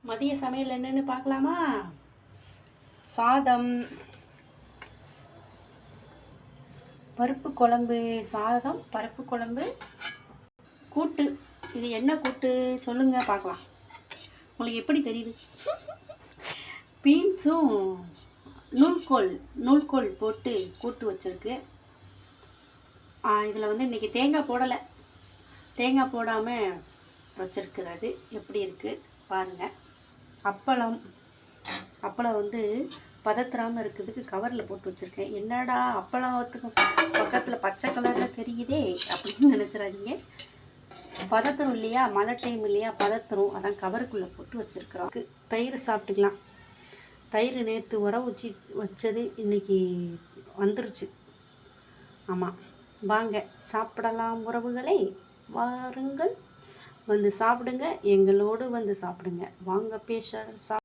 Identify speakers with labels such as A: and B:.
A: மதிய சமையல் என்னன்னு பார்க்கலாமா? சாதம், பருப்பு குழம்பு. சாதம், பருப்பு குழம்பு, கூட்டு. இது என்ன கூட்டு சொல்லுங்க பார்க்கலாம். உங்களுக்கு எப்படி தெரியுது? பீன்ஸும் நூல்கோல் போட்டு கூட்டு வச்சுருக்கு. இதில் வந்து இன்றைக்கி தேங்காய் போடலை. தேங்காய் போடாமல் வச்சுருக்கிறது எப்படி இருக்குது பாருங்கள். அப்பளம் வந்து பதத்துறாமல் இருக்கிறதுக்கு கவரில் போட்டு வச்சுருக்கேன். என்னடா அப்பளத்துக்கு பக்கத்தில் பச்சை கலரில் தெரியுதே அப்படின்னு நினச்சிடாதீங்க. பதத்தரும் இல்லையா, மழை டைம் இல்லையா, பதத்தரும். அதான் கவருக்குள்ளே போட்டு வச்சுருக்குறோம். தயிர் சாப்பிட்டுக்கலாம். தயிர் நேற்று உரம் வச்சது இன்றைக்கி வந்துருச்சு. ஆமாம், வாங்க சாப்பிடலாம் உறவுகளை. வாருங்கள், வந்து சாப்பிடுங்க, எங்களோடு வந்து சாப்பிடுங்க. வாங்க பேச